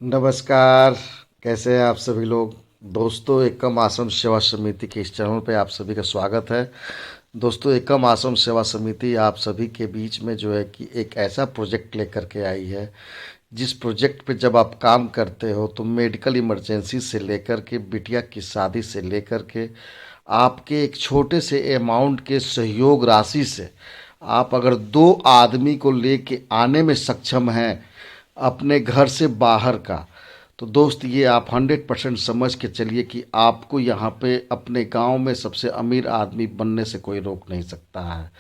नमस्कार। कैसे हैं आप सभी लोग। दोस्तों, एकम आश्रम सेवा समिति के इस चैनल पे आप सभी का स्वागत है। दोस्तों, एकम आश्रम सेवा समिति आप सभी के बीच में जो है कि एक ऐसा प्रोजेक्ट लेकर के आई है, जिस प्रोजेक्ट पे जब आप काम करते हो तो मेडिकल इमरजेंसी से लेकर के बिटिया की शादी से लेकर के आपके एक छोटे से अमाउंट के सहयोग राशि से आप अगर दो आदमी को लेके आने में सक्षम हैं अपने घर से बाहर का, तो दोस्त ये आप 100% समझ के चलिए कि आपको यहाँ पे अपने गांव में सबसे अमीर आदमी बनने से कोई रोक नहीं सकता है।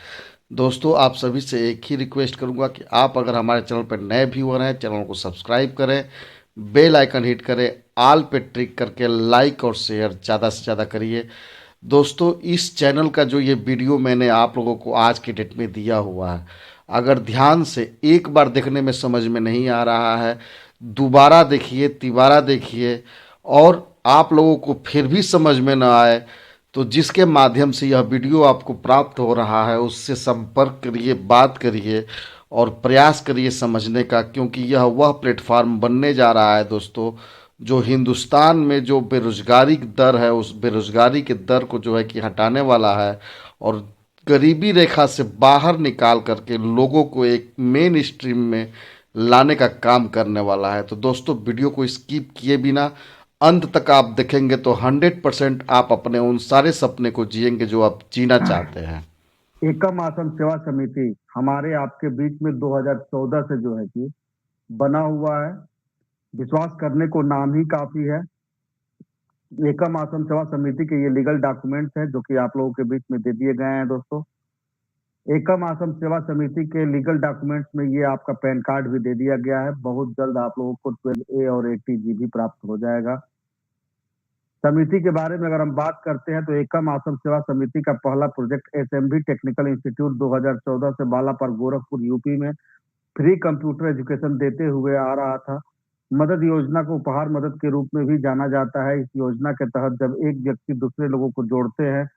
दोस्तों, आप सभी से एक ही रिक्वेस्ट करूंगा कि आप अगर हमारे चैनल पर नए व्यूअर हैं, चैनल को सब्सक्राइब करें, बेल आइकन हिट करें, ऑल पे ट्रिक करके लाइक और शेयर ज़्यादा से ज़्यादा करिए। दोस्तों, इस चैनल का जो ये वीडियो मैंने आप लोगों को आज की डेट में दिया हुआ है, अगर ध्यान से एक बार देखने में समझ में नहीं आ रहा है, दोबारा देखिए, तिबारा देखिए, और आप लोगों को फिर भी समझ में ना आए तो जिसके माध्यम से यह वीडियो आपको प्राप्त हो रहा है उससे संपर्क करिए, बात करिए और प्रयास करिए समझने का, क्योंकि यह वह प्लेटफार्म बनने जा रहा है दोस्तों, जो हिंदुस्तान में जो बेरोजगारी की दर है उस बेरोजगारी के दर को जो है कि हटाने वाला है और गरीबी रेखा से बाहर निकाल करके लोगों को एक मेन स्ट्रीम में लाने का काम करने वाला है। तो दोस्तों, वीडियो को स्किप किए बिना अंत तक आप देखेंगे तो 100% आप अपने उन सारे सपने को जिएंगे जो आप जीना चाहते हैं। एकम आश्रम सेवा समिति हमारे आपके बीच में 2014 से जो है कि बना हुआ है। विश्वास करने को नाम ही काफी है। एकम आश्रम सेवा समिति के ये लीगल डॉक्यूमेंट्स हैं जो कि आप लोगों के बीच में दे दिए गए हैं दोस्तों। एकम आश्रम सेवा समिति के लीगल डॉक्यूमेंट्स में ये आपका पैन कार्ड भी दे दिया गया है। बहुत जल्द आप लोगों को 12A और 80G भी प्राप्त हो जाएगा। समिति के बारे में अगर हम बात करते हैं तो एकम आश्रम सेवा समिति का पहला प्रोजेक्ट एसएमबी टेक्निकल इंस्टीट्यूट 2014 से बालापर गोरखपुर यूपी में फ्री कंप्यूटर एजुकेशन देते हुए आ रहा था। मदद योजना को उपहार मदद के रूप में भी जाना जाता है। इस योजना के तहत जब एक व्यक्ति दूसरे लोगों को जोड़ते हैं,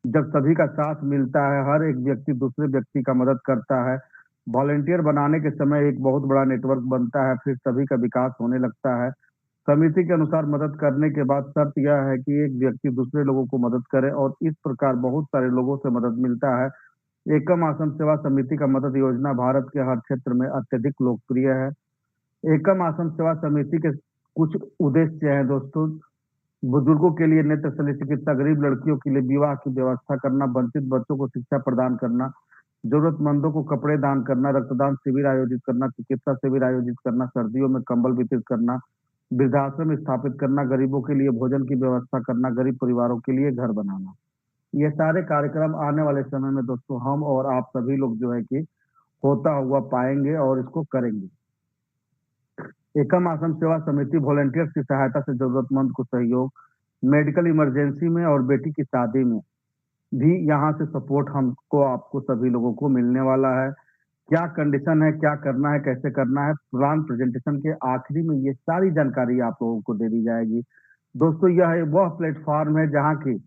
जब सभी का साथ मिलता है, हर एक व्यक्ति दूसरे व्यक्ति का मदद करता है, वॉलेंटियर बनाने के समय एक बहुत बड़ा नेटवर्क बनता है, फिर सभी का विकास होने लगता है। समिति के अनुसार मदद करने के बाद शर्त यह है कि एक व्यक्ति दूसरे लोगों को मदद करे और इस प्रकार बहुत सारे लोगों से मदद मिलता है। एकम आश्रम सेवा समिति का मदद योजना भारत के हर क्षेत्र में अत्यधिक लोकप्रिय है। एकम आश्रम सेवा समिति के कुछ उद्देश्य हैं दोस्तों। बुजुर्गों के लिए नेत्र शल्य चिकित्सा, गरीब लड़कियों के लिए विवाह की व्यवस्था करना, वंचित बच्चों को शिक्षा प्रदान करना, जरूरतमंदों को कपड़े दान करना, रक्तदान शिविर आयोजित करना, चिकित्सा शिविर आयोजित करना, सर्दियों में कंबल वितरित करना, वृद्धाश्रम स्थापित करना, गरीबों के लिए भोजन की व्यवस्था करना, गरीब परिवारों के लिए घर बनाना। ये सारे कार्यक्रम आने वाले समय में दोस्तों हम और आप सभी लोग जो है कि होता हुआ पाएंगे और इसको करेंगे। एकम आश्रम सेवा समिति वॉलेंटियर्स की सहायता से जरूरतमंद को सहयोग, मेडिकल इमरजेंसी में और बेटी की शादी में भी यहाँ से सपोर्ट हमको आपको सभी लोगों को मिलने वाला है। क्या कंडीशन है, क्या करना है, कैसे करना है, प्लान प्रेजेंटेशन के आखिरी में ये सारी जानकारी आप लोगों को दे दी जाएगी। दोस्तों, यह वह प्लेटफॉर्म है जहाँ की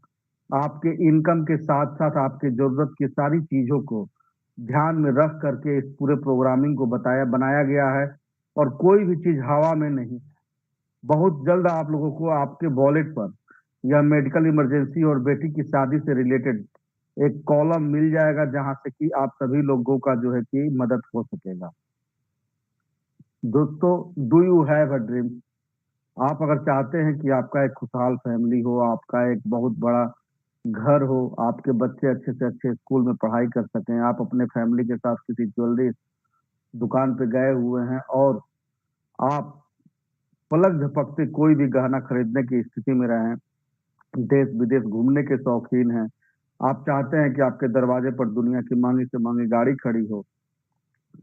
आपके इनकम के साथ साथ आपके जरूरत की सारी चीजों को ध्यान में रख करके इस पूरे प्रोग्रामिंग को बताया बनाया गया है और कोई भी चीज हवा में नहीं। बहुत जल्द आप लोगों को आपके वॉलेट पर यह मेडिकल इमरजेंसी और बेटी की शादी से रिलेटेड एक कॉलम मिल जाएगा जहां से कि आप सभी लोगों का जो है कि मदद हो सकेगा। दोस्तों, do you have a dream? आप अगर चाहते हैं कि आपका एक खुशहाल फैमिली हो, आपका एक बहुत बड़ा घर हो, आपके बच्चे अच्छे से अच्छे स्कूल में पढ़ाई कर सकें, आप अपने फैमिली के साथ किसी ज्वेलरी दुकान पे गए हुए हैं और आप पलक झपकते कोई भी गहना खरीदने की स्थिति में रहें, देश विदेश घूमने के शौकीन हैं, आप चाहते हैं कि आपके दरवाजे पर दुनिया की महंगी से महंगी गाड़ी खड़ी हो,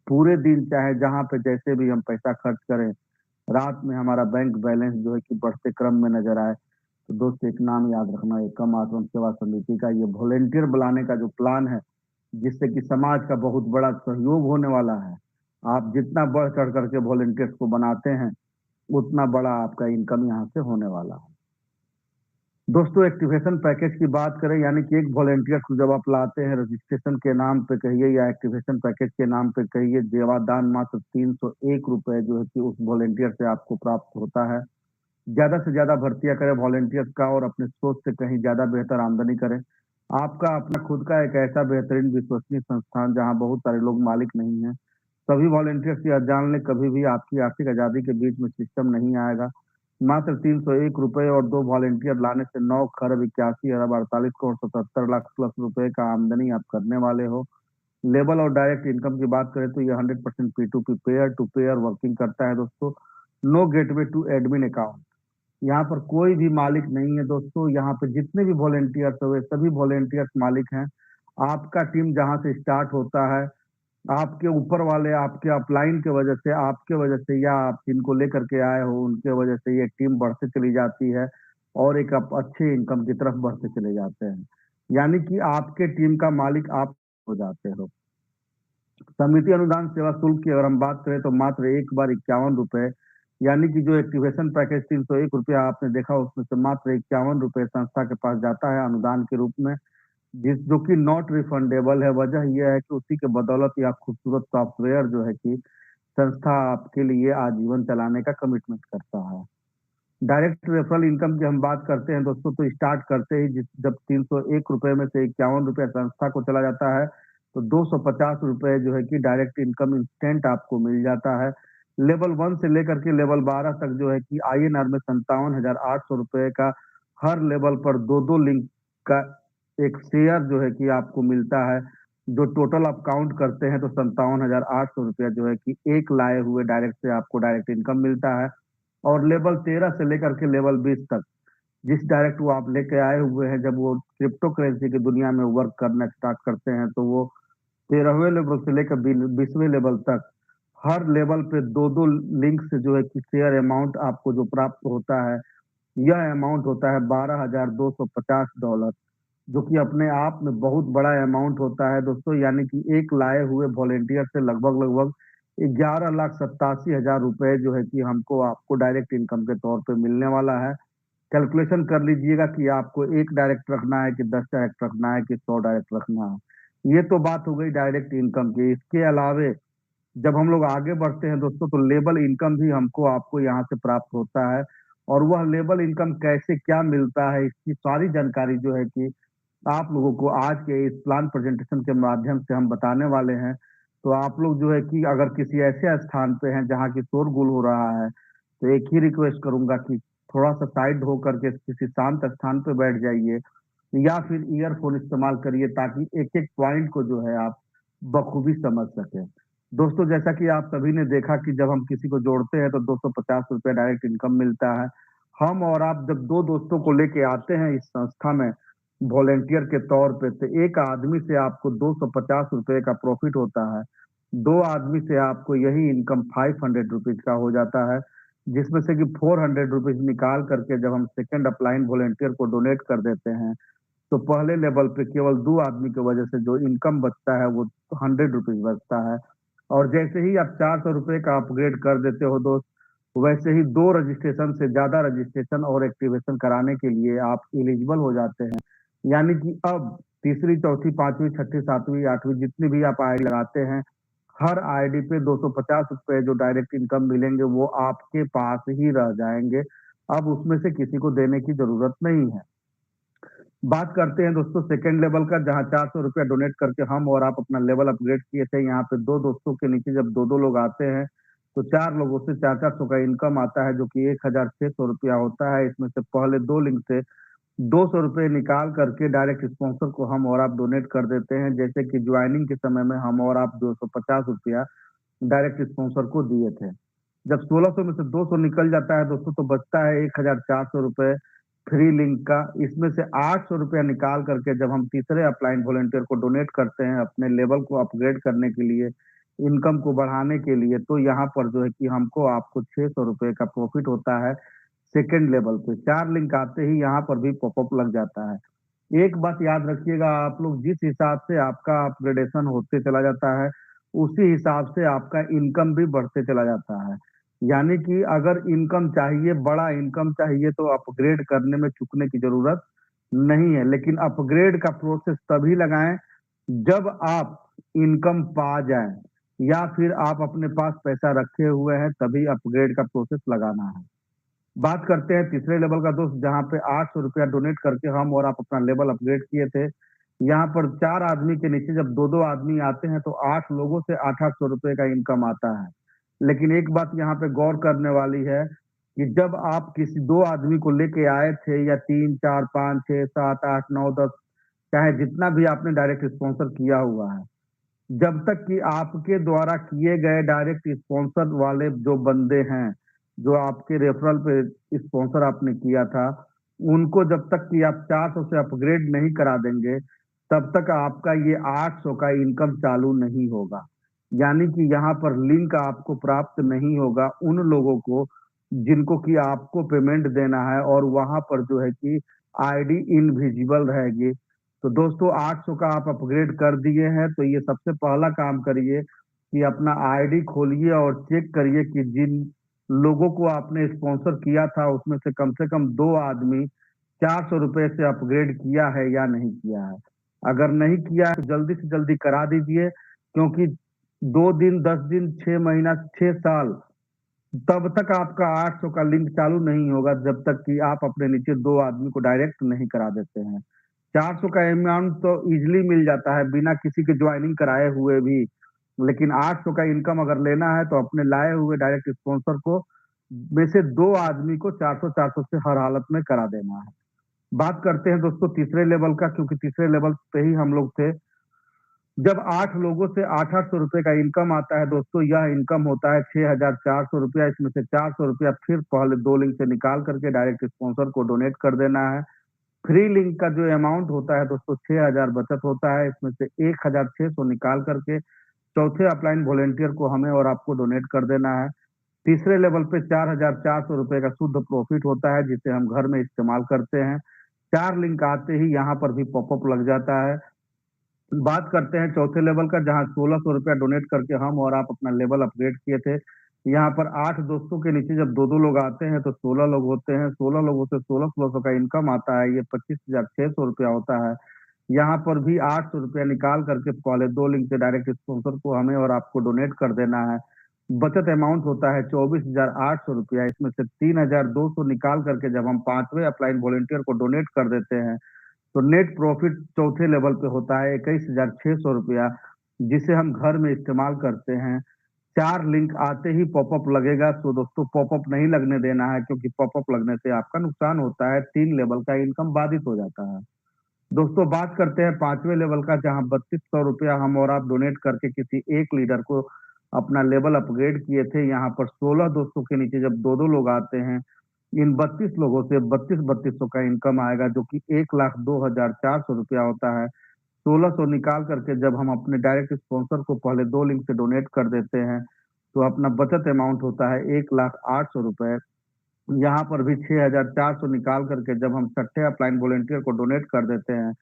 पूरे दिन चाहे जहां पे जैसे भी हम पैसा खर्च करें, रात में हमारा बैंक बैलेंस जो है कि बढ़ते क्रम में नजर आए, तो दोस्त एक नाम याद रखना, एकम आश्रम सेवा समिति का ये वॉलेंटियर बुलाने का जो प्लान है, जिससे कि समाज का बहुत बड़ा सहयोग होने वाला है। आप जितना बढ़ चढ़ करके वॉलेंटियर्स को बनाते हैं, उतना बड़ा आपका इनकम यहाँ से होने वाला है। दोस्तों एक्टिवेशन पैकेज की बात करें, यानी कि एक वॉलेंटियर को जब आप लाते हैं रजिस्ट्रेशन के नाम पे कहिए या एक्टिवेशन पैकेज के नाम पे कहिए, देवादान मात्र 301 रुपए जो है कि उस वॉलेंटियर से आपको प्राप्त होता है। ज्यादा से ज्यादा भर्तियां करें वॉलेंटियर्स का और अपने सोच से कहीं ज्यादा बेहतर आमदनी करें। आपका अपना खुद का एक ऐसा बेहतरीन विश्वसनीय संस्थान जहां बहुत सारे लोग मालिक नहीं हैं। सभी वॉलेंटियर्स यह जान लें, कभी भी आपकी आर्थिक आजादी के बीच में सिस्टम नहीं आएगा। मात्र 301 रुपए और 2 वॉलेंटियर लाने से 9 खरब 81 अरब 48 करोड़ 77 लाख प्लस रुपए का आमदनी आप करने वाले हो। लेबल और डायरेक्ट इनकम की बात करें तो ये 100% P2P pair to pair working करता है दोस्तों। No gateway to admin account. यहाँ पर कोई भी मालिक नहीं है दोस्तों। यहाँ पे जितने भी वॉलेंटियर्स हुए सभी वॉलेंटियर्स मालिक हैं। आपका टीम जहाँ से स्टार्ट होता है, आपके ऊपर वाले आपके अपलाइन के वजह से, आपके वजह से या आप जिनको लेकर के आए हो उनके वजह से ये टीम बढ़ते चली जाती है और एक अच्छे इनकम की तरफ बढ़ते चले जाते हैं। यानी कि आपके टीम का मालिक आप हो जाते हो। समिति अनुदान सेवा शुल्क की अगर हम बात करें तो मात्र एक बार 51 रुपए, यानी कि जो एक्टिवेशन पैकेज 301 रुपया आपने देखा उसमें से मात्र 51 रुपए संस्था के पास जाता है अनुदान के रूप में, जिस जो कि नॉट रिफंडेबल है। वजह यह है कि उसी के बदौलत यह खूबसूरत सॉफ्टवेयर जो है कि संस्था आपके लिए आजीवन चलाने का कमिटमेंट करता है। डायरेक्ट रेफरल इनकम की हम बात करते हैं दोस्तों, तो स्टार्ट करते ही जब 301 रुपए में से 51 रुपया संस्था को चला जाता है तो 250 रुपए जो है कि डायरेक्ट इनकम इंस्टेंट आपको मिल जाता है। लेवल 1 से लेकर के लेवल 12 तक जो है कि INR में 57,800 रुपए का हर लेवल पर दो दो लिंक का एक शेयर जो है कि आपको मिलता है। जो टोटल आप काउंट करते हैं तो 57,800 रुपया जो है कि एक लाए हुए डायरेक्ट से आपको डायरेक्ट इनकम मिलता है। और लेवल 13 से लेकर के लेवल 20 तक जिस डायरेक्ट वो आप लेके आए हुए हैं, जब वो क्रिप्टो करेंसी की दुनिया में वर्क करना स्टार्ट करते हैं तो वो 13वें लेवल से लेकर 20वें लेवल तक हर लेवल पे दो दो लिंक से जो है कि शेयर अमाउंट आपको जो प्राप्त होता है, यह अमाउंट होता है $12,250, जो कि अपने आप में बहुत बड़ा अमाउंट होता है दोस्तों। यानी कि एक लाए हुए वॉलेंटियर से लगभग लगभग 11,87,000 रुपए जो है कि हमको आपको डायरेक्ट इनकम के तौर पे मिलने वाला है। कैलकुलेशन कर लीजिएगा कि आपको एक डायरेक्ट रखना है कि 10 डायरेक्ट रखना है कि 100 डायरेक्ट रखना है। ये तो बात हो गई डायरेक्ट इनकम की। इसके अलावे जब हम लोग आगे बढ़ते हैं दोस्तों तो लेबल इनकम भी हमको आपको यहाँ से प्राप्त होता है। और वह लेबल इनकम कैसे क्या मिलता है इसकी सारी जानकारी जो है कि आप लोगों को आज के इस प्लान प्रेजेंटेशन के माध्यम से हम बताने वाले हैं। तो आप लोग जो है कि अगर किसी ऐसे स्थान पे हैं जहाँ की शोरगुल हो रहा है तो एक ही रिक्वेस्ट करूंगा कि थोड़ा सा साइड हो करके किसी शांत स्थान पे बैठ जाइए या फिर ईयरफोन इस्तेमाल करिए ताकि एक एक पॉइंट को जो है आप बखूबी समझ सकें। दोस्तों जैसा कि आप सभी ने देखा कि जब हम किसी को जोड़ते हैं तो 250 रुपये डायरेक्ट इनकम मिलता है। हम और आप जब दो दोस्तों को लेके आते हैं इस संस्था में वॉलेंटियर के तौर पे तो एक आदमी से आपको 250 रुपये का प्रॉफिट होता है। दो आदमी से आपको यही इनकम 500 रुपीज का हो जाता है, जिसमें से कि 400 रुपीज निकाल करके जब हम सेकेंड अपलाइन वॉलेंटियर को डोनेट कर देते हैं तो पहले लेवल पे केवल दो आदमी की वजह से जो इनकम बचता है वो 100 रुपीज बचता है। और जैसे ही आप 400 रुपये का अपग्रेड कर देते हो दोस्त, वैसे ही दो रजिस्ट्रेशन से ज्यादा रजिस्ट्रेशन और एक्टिवेशन कराने के लिए आप एलिजिबल हो जाते हैं। यानी कि अब तीसरी चौथी पांचवी छठी सातवीं आठवीं जितनी भी आप आईडी लगाते हैं, हर आईडी पे 250 रुपए जो डायरेक्ट इनकम मिलेंगे वो आपके पास ही रह जाएंगे। अब उसमें से किसी को देने की जरूरत नहीं है। बात करते हैं दोस्तों सेकंड लेवल का, जहां 400 रुपया डोनेट करके हम और आप अपना लेवल अपग्रेड किए थे। यहाँ पे दो दोस्तों के नीचे जब दो दो लोग आते हैं तो चार लोगों से 400 का इनकम आता है, जो कि 1,600 रुपया होता है। इसमें से पहले दो लिंक से 200 रुपये निकाल करके डायरेक्ट स्पॉन्सर को हम और आप डोनेट कर देते हैं। जैसे कि ज्वाइनिंग के समय में हम और आप 250 रुपया डायरेक्ट स्पॉन्सर को दिए थे। जब 1600 में से 200 निकल जाता है दोस्तों तो बचता है 1,400 रुपये फ्री लिंक का। इसमें से 800 रुपया निकाल करके जब हम तीसरे अपलाइन वॉलेंटियर को डोनेट करते हैं अपने लेवल को अपग्रेड करने के लिए, इनकम को बढ़ाने के लिए, तो यहाँ पर जो है कि हमको आपको 600 रुपये का प्रॉफिट होता है। सेकेंड लेवल पे चार लिंक आते ही यहाँ पर भी पॉपअप लग जाता है। एक बात याद रखिएगा आप लोग, जिस हिसाब से आपका अपग्रेडेशन होते चला जाता है उसी हिसाब से आपका इनकम भी बढ़ते चला जाता है। यानी कि अगर इनकम चाहिए, बड़ा इनकम चाहिए, तो अपग्रेड करने में चूकने की जरूरत नहीं है। लेकिन अपग्रेड का प्रोसेस तभी लगाएं जब आप इनकम पा जाएं, या फिर आप अपने पास पैसा रखे हुए हैं, तभी अपग्रेड का प्रोसेस लगाना है। बात करते हैं तीसरे लेवल का दोस्त, जहां पे 800 रुपया डोनेट करके हम और आप अपना लेवल अपग्रेड किए थे। यहाँ पर 4 आदमी के नीचे जब दो दो आदमी आते हैं तो 8 लोगों से 800 रुपये का इनकम आता है। लेकिन एक बात यहाँ पे गौर करने वाली है कि जब आप किसी 2 आदमी को लेके आए थे, या 3 4 5 6 7 8 9 10, चाहे जितना भी आपने डायरेक्ट स्पॉन्सर किया हुआ है, जब तक कि आपके द्वारा किए गए डायरेक्ट स्पॉन्सर वाले जो बंदे हैं, जो आपके रेफरल पे स्पॉन्सर आपने किया था, उनको जब तक कि आप 400 से अपग्रेड नहीं करा देंगे, तब तक आपका ये 800 का इनकम चालू नहीं होगा। यानी कि यहाँ पर लिंक आपको प्राप्त नहीं होगा उन लोगों को जिनको कि आपको पेमेंट देना है, और वहां पर जो है कि आईडी इनविजिबल रहेगी। तो दोस्तों, 800 का आप अपग्रेड कर दिए हैं, तो ये सबसे पहला काम करिए कि अपना आईडी खोलिए और चेक करिए कि जिन लोगों को आपने स्पॉन्सर किया था उसमें से कम 2 आदमी 400 रुपये से अपग्रेड किया है या नहीं किया है। अगर नहीं किया है तो जल्दी से जल्दी करा दीजिए, क्योंकि 2 दिन, 10 दिन, 6 महीना, 6 साल, तब तक आपका 800 का लिंक चालू नहीं होगा जब तक कि आप अपने नीचे 2 आदमी को डायरेक्ट नहीं करा देते हैं। 400 का अमाउंट तो इजीली मिल जाता है बिना किसी के ज्वाइनिंग कराए हुए भी। लेकिन 800 का इनकम अगर लेना है तो अपने लाए हुए डायरेक्ट स्पॉन्सर को में से 2 आदमी को 400 400 से हर हालत में करा देना है। बात करते हैं दोस्तों तीसरे लेवल का, क्योंकि तीसरे लेवल पे ही हम लोग थे। जब 8 लोगों से 800 रुपए का इनकम आता है दोस्तों, यह इनकम होता है 6,400 रुपया। इसमें से 400 रुपया फिर पहले 2 लिंक से निकाल करके डायरेक्ट स्पॉन्सर को डोनेट कर देना है। फ्री लिंक का जो अमाउंट होता है दोस्तों, 6,000 बचत होता है। इसमें से 1,600 निकाल करके चौथे अपलाइन वॉलेंटियर को हमें और आपको डोनेट कर देना है। तीसरे लेवल पे 4,400 रुपए का शुद्ध प्रॉफिट होता है, जिसे हम घर में इस्तेमाल करते हैं। 4 लिंक आते ही यहाँ पर भी पॉपअप लग जाता है। बात करते हैं चौथे लेवल का, जहाँ 1,600 रुपया डोनेट करके हम और आप अपना लेवल अपग्रेड किए थे। यहाँ पर 8 दोस्तों के नीचे जब दो दो लोग आते हैं तो 16 लोग होते हैं। 16 लोगों से 1600 का इनकम आता है, ये 25,600 रुपया होता है। यहाँ पर भी 800 रुपया निकाल करके पहले 2 लिंक से डायरेक्ट स्पॉन्सर को हमें और आपको डोनेट कर देना है। बचत अमाउंट होता है 24,800 रुपया। इसमें से 3,200 निकाल करके जब हम 5वें अपलाइन वॉलेंटियर को डोनेट कर देते हैं, तो नेट प्रॉफिट चौथे लेवल पे होता है 21,600 रुपया, जिसे हम घर में इस्तेमाल करते हैं। 4 लिंक आते ही पॉपअप लगेगा, तो दोस्तों पॉपअप नहीं लगने देना है, क्योंकि पॉपअप लगने से आपका नुकसान होता है, 3 लेवल का इनकम बाधित हो जाता है। दोस्तों बात करते हैं 5वें लेवल का, जहां 3,200 रुपया हम और आप डोनेट करके किसी एक लीडर को अपना लेवल अपग्रेड किए थे। यहाँ पर 16 दोस्तों के नीचे जब दो दो लोग आते हैं, इन 32 लोगों से 32,200 का इनकम आएगा, जो कि 1,02,400 रुपया होता है। 1600 निकाल करके जब हम अपने डायरेक्ट स्पॉन्सर को पहले 2 लिंक से डोनेट कर देते हैं, तो अपना बचत अमाउंट होता है 1,08,000 रुपए। यहाँ पर भी 6,400 निकाल करके जब हम छठे अपलाइन वॉलेंटियर को डोनेट कर देते हैं,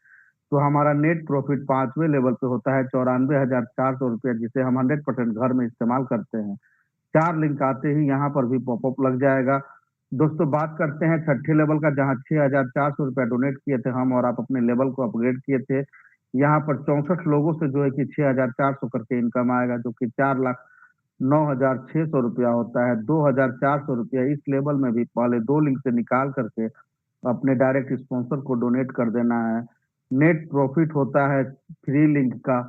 तो हमारा नेट प्रॉफिट 5वें लेवल पे होता है 94,400 रुपया, जिसे हम 100% घर में इस्तेमाल करते हैं। 4 लिंक आते ही यहाँ पर भी पॉपअप लग जाएगा। दोस्तों बात करते हैं छठे लेवल का, जहाँ 6,400 रुपया डोनेट किए थे हम और आप अपने लेवल को अपग्रेड किए थे। यहाँ पर 64 लोगों से जो है कि 6,400 करके इनकम आएगा, जो कि 4,09,600 रुपया होता है। 2,400 रुपया इस लेवल में भी पहले 2 लिंक से निकाल करके अपने डायरेक्ट स्पॉन्सर को डोनेट कर देना है। नेट प्रॉफिट होता है फ्री लिंक का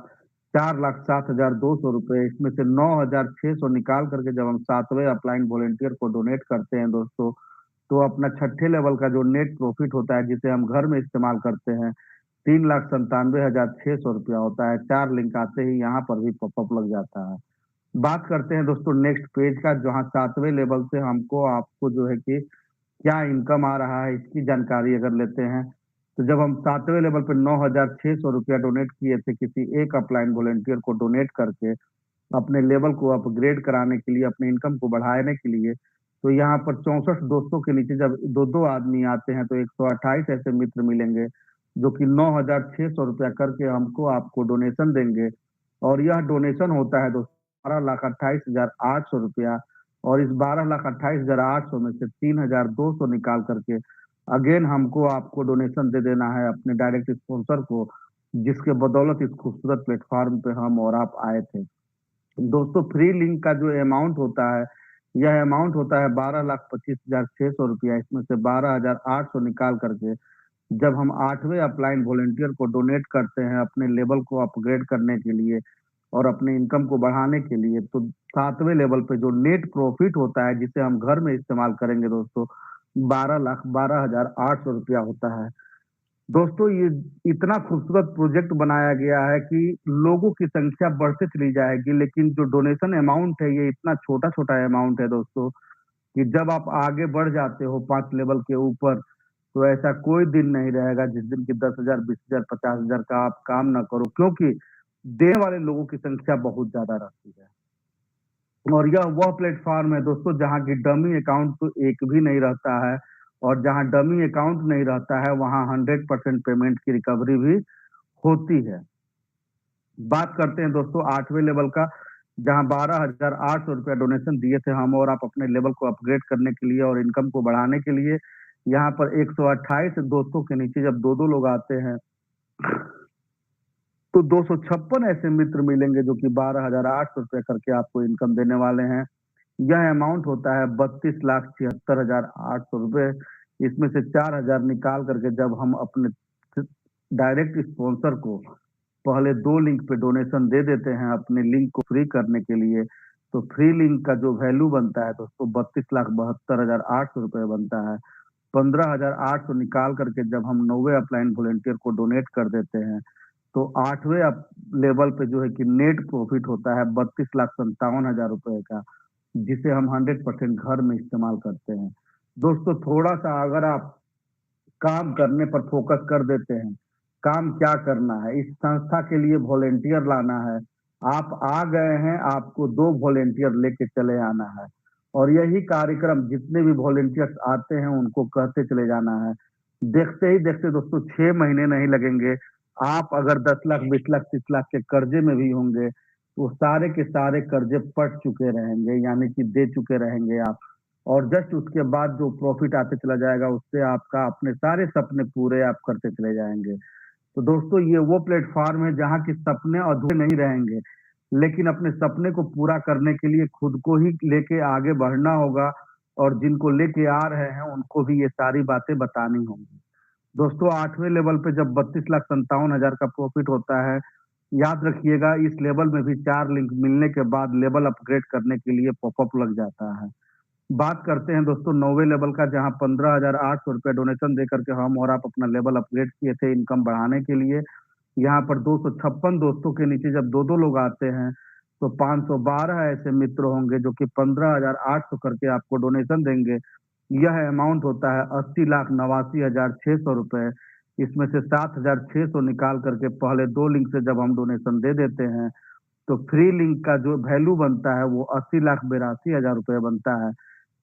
4,07,200 रुपये। इसमें से 9,600 निकाल करके जब हम 7वें अपलाइन वॉलेंटियर को डोनेट करते हैं दोस्तों, तो अपना छठे लेवल का जो नेट प्रॉफिट होता है, जिसे हम घर में इस्तेमाल करते हैं, 3,97,600 रुपया होता है। 4 लिंक आते ही यहाँ पर भी पॉपअप लग जाता है। बात करते हैं दोस्तों नेक्स्ट पेज का, जहाँ 7वें लेवल से हमको आपको जो है कि क्या इनकम आ रहा है, इसकी जानकारी अगर लेते हैं, तो जब हम 7वें लेवल पे 9,600 रुपया डोनेट किए थे किसी एक अपलाइन वॉलेंटियर को डोनेट करके अपने लेवल को अपग्रेड कराने के लिए, अपने इनकम को बढ़ाने के लिए, तो यहाँ पर 64 दोस्तों के नीचे जब दो दो आदमी आते हैं, तो 128 ऐसे मित्र मिलेंगे, जो कि 9,600 रुपया करके हमको आपको डोनेशन देंगे। और यह डोनेशन होता है दोस्तों 12,28,800 रुपया। और इस 12,28,800 में से 3,200 निकाल करके अगेन हमको आपको डोनेशन दे देना है अपने डायरेक्ट स्पॉन्सर को, जिसके बदौलत इस खूबसूरत प्लेटफॉर्म पे हम और आप आए थे। दोस्तों फ्री लिंक का जो अमाउंट होता है, यह अमाउंट होता है 12,25,600 रुपया। इसमें से 12,800 निकाल करके जब हम 8वें अपलाइन वॉलेंटियर को डोनेट करते हैं अपने लेवल को अपग्रेड करने के लिए और अपने इनकम को बढ़ाने के लिए, तो 7वें लेवल पे जो नेट प्रॉफिट होता है जिसे हम घर में इस्तेमाल करेंगे दोस्तों, 12,12,800 रुपया होता है। दोस्तों ये इतना खूबसूरत प्रोजेक्ट बनाया गया है कि लोगों की संख्या बढ़ते चली जाएगी, लेकिन जो डोनेशन अमाउंट है ये इतना छोटा छोटा अमाउंट है दोस्तों कि जब आप आगे बढ़ जाते हो 5 लेवल के ऊपर, तो ऐसा कोई दिन नहीं रहेगा जिस दिन की 10,000, 20,000, 50,000 का आप काम ना करो, क्योंकि देने वाले लोगों की संख्या बहुत ज्यादा रहती है। और यह वह प्लेटफॉर्म है दोस्तों जहां की डमी अकाउंट तो एक भी नहीं रहता है, और जहां डमी अकाउंट नहीं रहता है वहां 100% पेमेंट की रिकवरी भी होती है। बात करते हैं दोस्तों 8वें लेवल का, जहां 12,800 रुपया डोनेशन दिए थे हम और आप अपने लेवल को अपग्रेड करने के लिए और इनकम को बढ़ाने के लिए। यहाँ पर 128 दोस्तों के नीचे जब दो दो लोग आते हैं तो 256 ऐसे मित्र मिलेंगे जो कि 12,800 रुपया करके आपको इनकम देने वाले हैं। यह अमाउंट होता है 32,76,800 रुपये। इसमें से 4,000 निकाल करके जब हम अपने डायरेक्ट स्पॉन्सर को पहले 2 लिंक पे डोनेशन दे देते हैं अपने लिंक को फ्री करने के लिए, तो फ्री लिंक का जो वैल्यू बनता है दोस्तों 32,72,800 रुपये बनता है। 15,800 निकाल करके जब हम 9वें अपलाइन वॉलेंटियर को डोनेट कर देते हैं, तो 8वें लेवल पे जो है कि नेट प्रॉफिट होता है 32,57,000 रुपये का, जिसे हम 100% घर में इस्तेमाल करते हैं। दोस्तों थोड़ा सा अगर आप काम करने पर फोकस कर देते हैं, काम क्या करना है, इस संस्था के लिए वॉलेंटियर लाना है, आप आ गए हैं, आपको 2 वॉलेंटियर लेके चले आना है और यही कार्यक्रम जितने भी वॉलेंटियर्स आते हैं उनको कहते चले जाना है। देखते ही देखते दोस्तों 6 महीने नहीं लगेंगे, आप अगर 10 लाख, 20 लाख, 30 लाख के कर्जे में भी होंगे तो सारे के सारे कर्जे पट चुके रहेंगे, यानी कि दे चुके रहेंगे आप, और जस्ट उसके बाद जो प्रॉफिट आते चला जाएगा उससे आपका अपने सारे सपने पूरे आप करते चले जाएंगे। तो दोस्तों ये वो प्लेटफॉर्म है जहाँ की सपने अधूरे नहीं रहेंगे, लेकिन अपने सपने को पूरा करने के लिए खुद को ही लेके आगे बढ़ना होगा और जिनको लेके आ रहे हैं उनको भी ये सारी बातें बतानी होंगी। दोस्तों 8वें लेवल पे जब 32,57,000 का प्रॉफिट होता है, याद रखिएगा इस लेवल में भी 4 लिंक मिलने के बाद लेवल अपग्रेड करने के लिए पॉपअप लग जाता है। बात करते हैं दोस्तों 9वें लेवल का, जहां 15,800 रुपये डोनेशन दे करके हम और आप अपना लेवल अपग्रेड किए थे इनकम बढ़ाने के लिए। यहाँ पर 256 दोस्तों के नीचे जब दो दो लोग आते हैं तो 512 ऐसे मित्र होंगे जो कि 15,800 करके आपको डोनेशन देंगे। यह अमाउंट होता है 80,89,600 रुपये। इसमें से 7,600 निकाल करके पहले 2 लिंक से जब हम डोनेशन दे देते हैं, तो फ्री लिंक का जो वैल्यू बनता है वो 80,82,000 रुपये बनता है।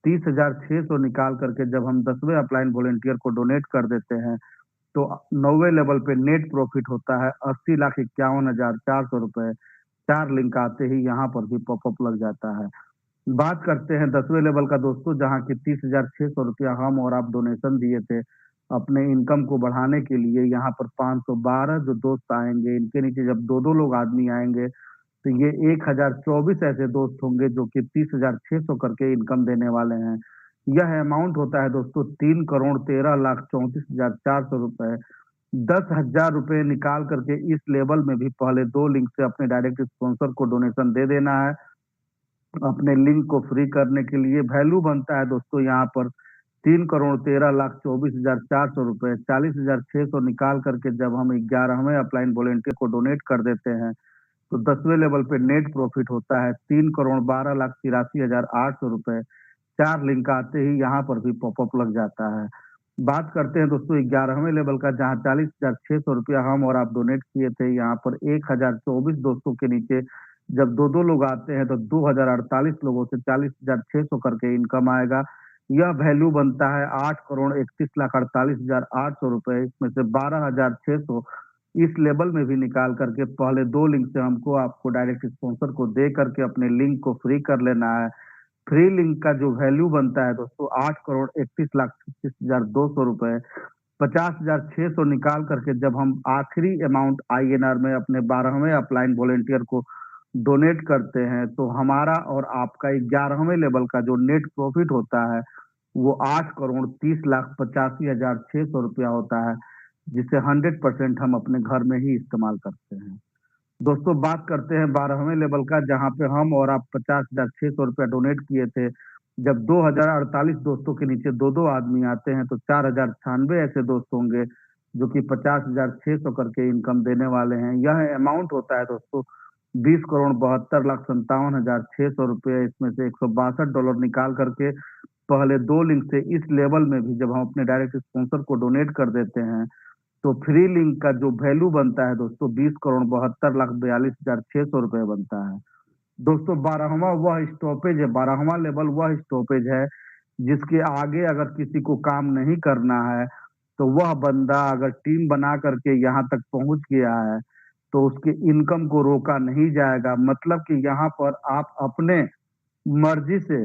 30,600 निकाल करके जब हम 10वें अपलाइन वॉलेंटियर को डोनेट कर देते हैं, तो 9वें लेवल पे नेट प्रॉफिट होता है 80,51,400 रुपये। 4 लिंक आते ही यहाँ पर भी पॉपअप लग जाता है। बात करते हैं 10वें लेवल का दोस्तों, जहाँ की 30,600 रुपया हम और आप डोनेशन दिए थे अपने इनकम को बढ़ाने के लिए। यहाँ पर 512 जो दोस्त आएंगे, इनके नीचे जब दो दो लोग आदमी आएंगे तो ये 1,024 ऐसे दोस्त होंगे जो कि 30,600 करके इनकम देने वाले हैं। यह अमाउंट होता है दोस्तों 3,13,34,400 रुपए। 10,000 रुपए निकाल करके इस लेवल में भी पहले 2 लिंक से अपने डायरेक्ट स्पॉन्सर को डोनेशन दे देना है अपने लिंक को फ्री करने के लिए। वैल्यू बनता है दोस्तों यहाँ पर 3,13,24,400 रुपए। 40,600 निकाल करके जब हम 11वें अपलाइन वॉलेंटियर को डोनेट कर देते हैं, तो 10वें लेवल पे नेट प्रॉफिट होता है 3,12,83,800 रुपए। 4 लिंक आते ही यहाँ पर भी पॉपअप लग जाता है। बात करते हैं दोस्तों 11वें लेवल का, जहाँ 40,600 रुपया हम और आप डोनेट किए थे। यहाँ पर 1,024 दोस्तों के नीचे जब दो दो लोग आते हैं तो 2,048 लोगों से 40,600 करके इनकम आएगा। यह वैल्यू बनता है 8,31,48,800 रुपए। इसमें से 12,600 इस लेवल में भी निकाल करके पहले 2 लिंक से हमको आपको डायरेक्ट स्पॉन्सर को दे करके अपने लिंक को फ्री कर लेना है। फ्री लिंक का जो वैल्यू बनता है दोस्तों 8,31,36,200 रुपए, 50,600 निकाल करके जब हम आखिरी अमाउंट INR में अपने 12वें अपलाइन वॉलेंटियर को डोनेट करते हैं तो हमारा और आपका 11वें लेवल का जो नेट प्रॉफिट होता है वो 8,30,85,600 रुपया होता है, जिसे 100% हम अपने घर में ही इस्तेमाल करते हैं। दोस्तों बात करते हैं 12वें लेवल का, जहां पे हम और आप 50,600 रुपया डोनेट किए थे। जब 2,048 दोस्तों के नीचे दो दो आदमी आते हैं तो 4,096 ऐसे दोस्त होंगे जो कि 50,600 करके इनकम देने वाले हैं। यह अमाउंट होता है दोस्तों 20,72,57,600 रुपये। इसमें से $162 निकाल करके पहले दो लिंक से इस लेवल में भी जब हम अपने डायरेक्ट स्पॉन्सर को डोनेट कर देते हैं तो फ्री लिंक का जो वैल्यू बनता है दोस्तों 20,72,42,600 रुपये बनता है। दोस्तों 12वां वह स्टॉपेज है, 12वां लेवल वह स्टॉपेज है जिसके आगे अगर किसी को काम नहीं करना है तो वह बंदा अगर टीम बना करके यहाँ तक पहुंच गया है तो उसके इनकम को रोका नहीं जाएगा। मतलब कि यहाँ पर आप अपने मर्जी से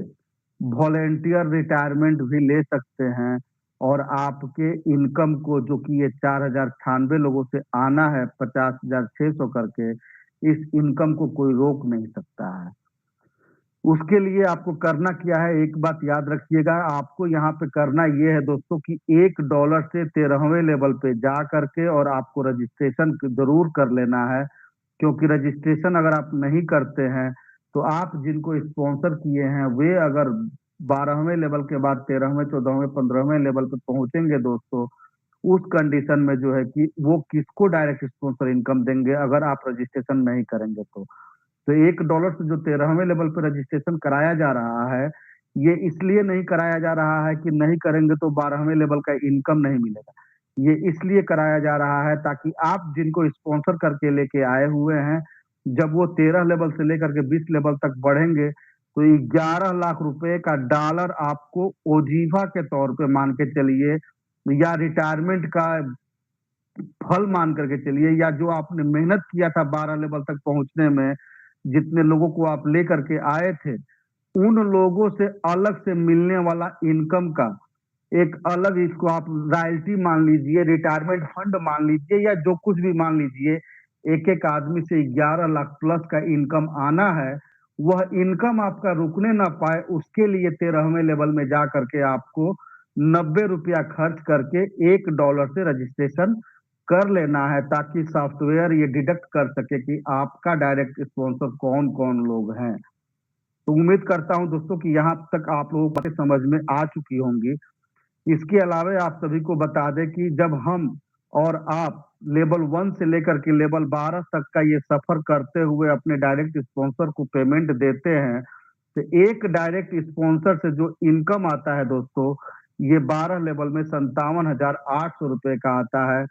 वॉलेंटियर रिटायरमेंट भी ले सकते हैं और आपके इनकम को जो कि ये 4,096 लोगों से आना है 50,600 करके, इस इनकम को कोई रोक नहीं सकता है। उसके लिए आपको करना क्या है, एक बात याद रखिएगा, आपको यहाँ पे करना ये है दोस्तों कि $1 से 13वें लेवल पे जा करके और आपको रजिस्ट्रेशन जरूर कर लेना है। क्योंकि रजिस्ट्रेशन अगर आप नहीं करते हैं तो आप जिनको स्पॉन्सर किए हैं वे अगर 12वें लेवल के बाद 13वें 14वें 15वें लेवल पे पहुंचेंगे दोस्तों, उस कंडीशन में जो है कि वो किसको डायरेक्ट स्पॉन्सर इनकम देंगे अगर आप रजिस्ट्रेशन नहीं करेंगे तो $1 से जो 13वें लेवल पे रजिस्ट्रेशन कराया जा रहा है, ये इसलिए नहीं कराया जा रहा है कि नहीं करेंगे तो 12वें लेवल का इनकम नहीं मिलेगा। ये इसलिए कराया जा रहा है ताकि आप जिनको स्पॉन्सर करके लेके आए हुए हैं, जब वो 13 लेवल से लेकर के 20 लेवल तक बढ़ेंगे तो 11 लाख रुपए का डॉलर आपको ओजीफा के तौर पे मान के चलिए या रिटायरमेंट का फल मान करके चलिए, या जो आपने मेहनत किया था 12 लेवल तक पहुंचने में, जितने लोगों को आप लेकर के आए थे, उन लोगों से अलग से मिलने वाला इनकम का एक अलग, इसको आप रॉयल्टी मान लीजिए, रिटायरमेंट फंड मान लीजिए, या जो कुछ भी मान लीजिए, एक एक आदमी से 11 लाख प्लस का इनकम आना है। वह इनकम आपका रुकने ना पाए उसके लिए 13वें लेवल में जा करके आपको 90 रुपया खर्च करके $1 से रजिस्ट्रेशन कर लेना है, ताकि सॉफ्टवेयर ये डिडक्ट कर सके कि आपका डायरेक्ट स्पॉन्सर कौन कौन लोग हैं। तो उम्मीद करता हूं दोस्तों कि यहाँ तक आप लोगों को बातें समझ में आ चुकी होंगी। इसके अलावा आप सभी को बता दें कि जब हम और आप लेवल 1 से लेकर के लेवल 12 तक का ये सफर करते हुए अपने डायरेक्ट स्पॉन्सर को पेमेंट देते हैं तो एक डायरेक्ट स्पॉन्सर से जो इनकम आता है दोस्तों, ये 12 लेवल में 57,800 रुपए का आता है।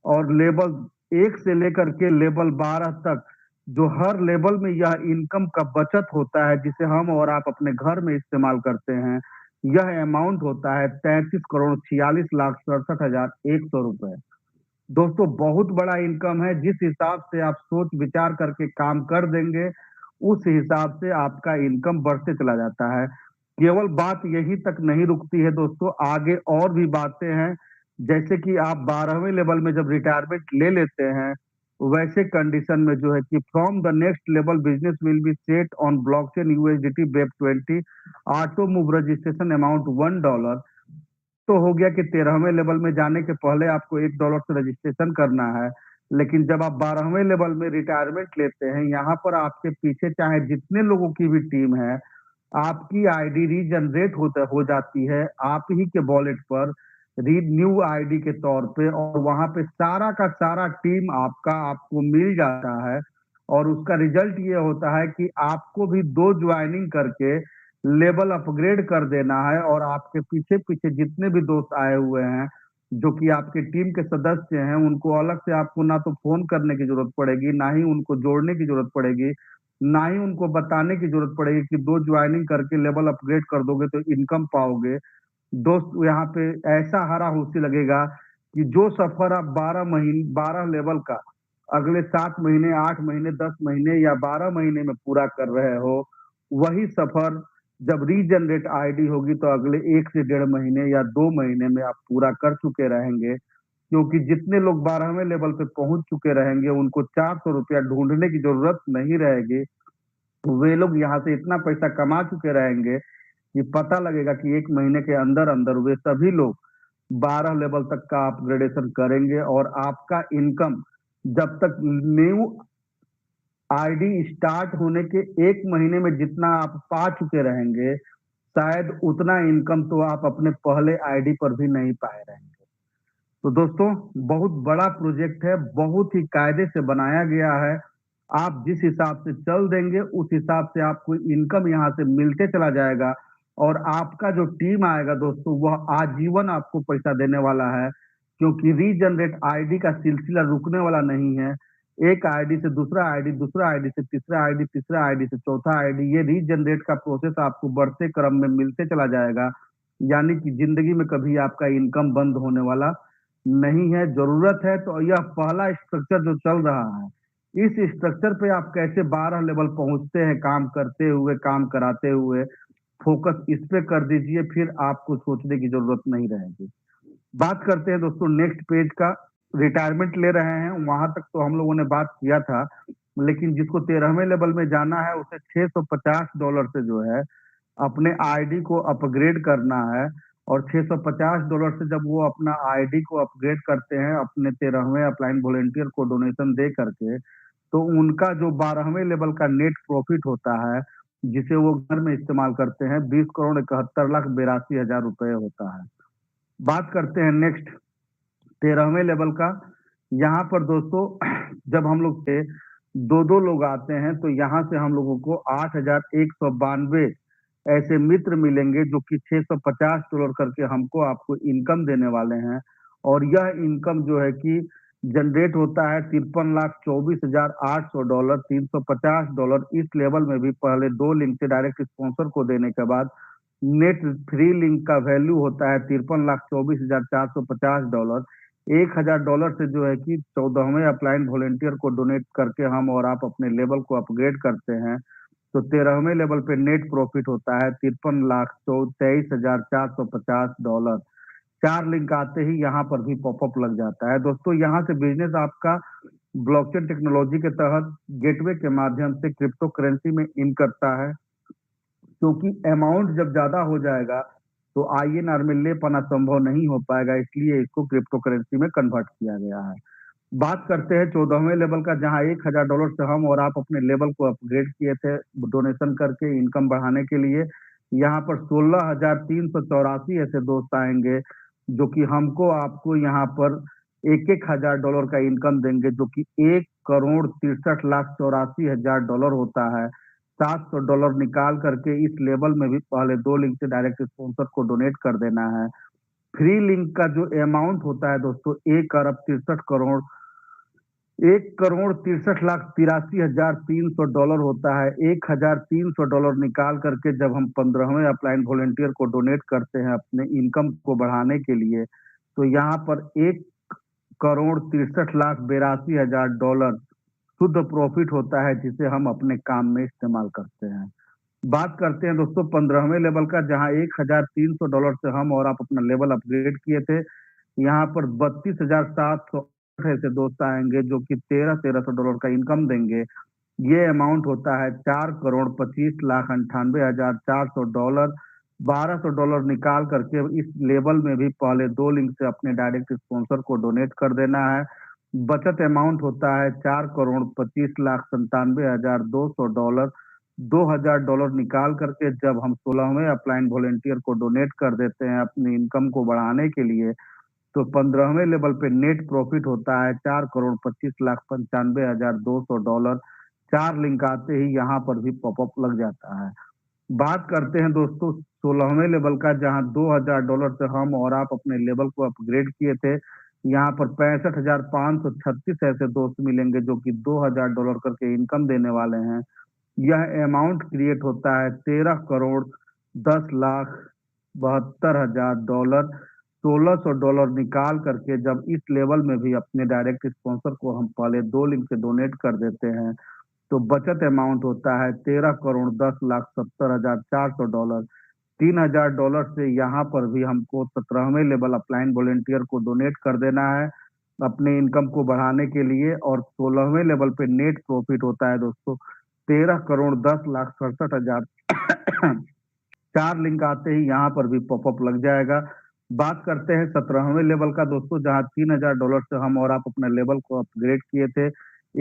और लेवल 1 से लेकर के लेवल 12 तक जो हर लेवल में यह इनकम का बचत होता है जिसे हम और आप अपने घर में इस्तेमाल करते हैं, यह अमाउंट होता है 33,46,67,100 रुपए। दोस्तों बहुत बड़ा इनकम है। जिस हिसाब से आप सोच विचार करके काम कर देंगे उस हिसाब से आपका इनकम बढ़ते चला जाता है। केवल बात यहीं तक नहीं रुकती है दोस्तों, आगे और भी बातें हैं। जैसे कि आप 12वें लेवल में जब रिटायरमेंट ले लेते हैं, वैसे कंडीशन में जो है कि from the next level business will be set on blockchain USDT web 20 auto move registration amount $1। तो हो गया कि 13वें लेवल में जाने के पहले आपको $1 से रजिस्ट्रेशन करना है। लेकिन जब आप 12वें लेवल में रिटायरमेंट लेते हैं, यहाँ पर आपके पीछे चाहे जितने लोगों की भी टीम है, आपकी आईडी रीजनरेट हो जाती है आप ही के वॉलेट पर, रीड न्यू आईडी के तौर पे, और वहां पे सारा का सारा टीम आपका आपको मिल जाता है। और उसका रिजल्ट ये होता है कि आपको भी 2 ज्वाइनिंग करके लेवल अपग्रेड कर देना है, और आपके पीछे पीछे जितने भी दोस्त आए हुए हैं जो कि आपके टीम के सदस्य हैं, उनको अलग से आपको ना तो फोन करने की जरूरत पड़ेगी, ना ही उनको जोड़ने की जरूरत पड़ेगी, ना ही उनको बताने की जरूरत पड़ेगी कि 2 ज्वाइनिंग करके लेवल अपग्रेड कर दोगे तो इनकम पाओगे। दोस्त यहाँ पे ऐसा हरा हुस्सी लगेगा कि जो सफर आप 12 लेवल का अगले 7 महीने 8 महीने 10 महीने या 12 महीने में पूरा कर रहे हो, वही सफर जब रीजनरेट आईडी होगी तो अगले 1 से 1.5 महीने या 2 महीने में आप पूरा कर चुके रहेंगे, क्योंकि जितने लोग 12वें लेवल पे पहुंच चुके रहेंगे उनको 400 रुपया ढूंढने की जरूरत नहीं रहेगी। वे लोग यहाँ से इतना पैसा कमा चुके रहेंगे कि पता लगेगा कि 1 महीने के अंदर अंदर वे सभी लोग 12 लेवल तक का अपग्रेडेशन करेंगे, और आपका इनकम जब तक न्यू आईडी स्टार्ट होने के 1 महीने में जितना आप पा चुके रहेंगे, शायद उतना इनकम तो आप अपने पहले आईडी पर भी नहीं पाए रहेंगे। तो दोस्तों, बहुत बड़ा प्रोजेक्ट है, बहुत ही कायदे से बनाया गया है। आप जिस हिसाब से चल देंगे उस हिसाब से आपको इनकम यहाँ से मिलते चला जाएगा, और आपका जो टीम आएगा दोस्तों वह आजीवन आपको पैसा देने वाला है, क्योंकि रीजनरेट आईडी का सिलसिला रुकने वाला नहीं है। एक आईडी से दूसरा आईडी, दूसरा आईडी से तीसरा आईडी, तीसरा आईडी से चौथा आईडी, ये रीजनरेट का प्रोसेस आपको बढ़ते क्रम में मिलते चला जाएगा। यानी कि जिंदगी में कभी आपका इनकम बंद होने वाला नहीं है। जरूरत है तो यह पहला स्ट्रक्चर जो चल रहा है, इस स्ट्रक्चर पे आप कैसे 12 लेवल पहुंचते हैं काम करते हुए, काम कराते हुए, फोकस इस पे कर दीजिए, फिर आपको सोचने की जरूरत नहीं रहेगी। बात करते हैं दोस्तों नेक्स्ट पेज का। रिटायरमेंट ले रहे हैं वहां तक तो हम लोगों ने बात किया था, लेकिन जिसको 13वें लेवल में जाना है उसे $650 से जो है अपने आईडी को अपग्रेड करना है। और $650 से जब वो अपना आईडी को अपग्रेड करते हैं अपने 13वें अपलाइन वॉलेंटियर को डोनेशन दे करके, तो उनका जो 12वें लेवल का नेट प्रॉफिट होता है, जिसे वो घर में इस्तेमाल करते हैं, 20,71,82,000 रुपए होता है। बात करते हैं नेक्स्ट 13वें लेवल का। यहाँ पर दोस्तों जब हम लोग से दो दो लोग आते हैं तो यहाँ से हम लोगों को 8,192 ऐसे मित्र मिलेंगे जो कि $650 करके हमको आपको इनकम देने वाले हैं। और यह इनकम जो है कि जनरेट होता है $53,24,800, $350 इस लेवल में भी पहले 2 लिंक से डायरेक्ट स्पॉन्सर को देने के बाद नेट फ्री लिंक का वैल्यू होता है $53,24,450। $1,000 से जो है कि 14वें अपलाइन वॉलेंटियर को डोनेट करके हम और आप अपने लेवल को अपग्रेड करते हैं, तो 13वें लेवल पे नेट प्रॉफिट होता है $53,23,450। 4 लिंक आते ही यहाँ पर भी पॉपअप लग जाता है। दोस्तों यहाँ से बिजनेस आपका ब्लॉकचेन टेक्नोलॉजी के तहत गेटवे के माध्यम से क्रिप्टो करेंसी में इन करता है, क्योंकि अमाउंट जब ज्यादा हो जाएगा तो आईएनआर में ले पाना संभव नहीं हो पाएगा, इसलिए इसको क्रिप्टो करेंसी में कन्वर्ट किया गया है। बात करते हैं 14वें लेवल का, जहां $1,000 से हम और आप अपने लेवल को अपग्रेड किए थे डोनेशन करके इनकम बढ़ाने के लिए। यहाँ पर 16,384 ऐसे दोस्त आएंगे जो कि हमको आपको यहाँ पर $1,000 का इनकम देंगे, जो कि $1,63,84,000 होता है। $700 निकाल करके इस लेवल में भी पहले 2 लिंक से डायरेक्ट स्पॉन्सर को डोनेट कर देना है। फ्री लिंक का जो अमाउंट होता है दोस्तों 1,63,63,63,83,300 होता है। $1,300 निकाल करके जब हम 15वें अपलाइन वॉलेंटियर को डोनेट करते हैं अपने इनकम को बढ़ाने के लिए, तो यहाँ पर $1,63,82,000 शुद्ध प्रॉफिट होता है, जिसे हम अपने काम में इस्तेमाल करते हैं। बात करते हैं दोस्तों 15वें लेवल का, जहां $1,300 से हम और आप अपना लेवल अपग्रेड किए थे। यहाँ पर 32,700 ऐसे दोस्त आएंगे जो कि $1,300 का इनकम देंगे। ये अमाउंट होता है $4,25,98,400। $1,200 निकाल करके इस लेवल में भी पहले 2 लिंक से अपने डायरेक्ट स्पॉन्सर को डोनेट कर देना है। बचत अमाउंट होता है $4,25,97,200। $2,000 निकाल करके जब हम 16वें अपलाइन वॉलेंटियर को डोनेट कर देते हैं अपनी इनकम को बढ़ाने के लिए, तो 15वें लेवल पे नेट प्रॉफिट होता है $4,25,95,200। 4 लिंक आते ही यहाँ पर भी पॉपअप लग जाता है। बात करते हैं दोस्तों 16वें लेवल का, जहां $2,000 से हम और आप अपने लेवल को अपग्रेड किए थे। यहाँ पर 65,536 ऐसे दोस्त मिलेंगे जो कि $2,000 करके इनकम देने वाले हैं। यह अमाउंट क्रिएट होता है $13,10,72,000। $1,600 निकाल करके जब इस लेवल में भी अपने डायरेक्ट स्पॉन्सर को हम पहले 2 लिंक से डोनेट कर देते हैं, तो बचत अमाउंट होता है 13 करोड़ 10 लाख 70 हजार 400 डॉलर। $3000 से यहाँ पर भी हमको 17वें लेवल अपलाइन वॉलेंटियर को डोनेट कर देना है अपने इनकम को बढ़ाने के लिए। और 16वें लेवल पे नेट प्रॉफिट होता है दोस्तों 13 करोड़ 10 लाख 67 हजार। 4 लिंक आते ही यहाँ पर भी पॉपअप लग जाएगा। बात करते हैं 17वें लेवल का दोस्तों, जहाँ $3000 से हम और आप अपने लेवल को अपग्रेड किए थे।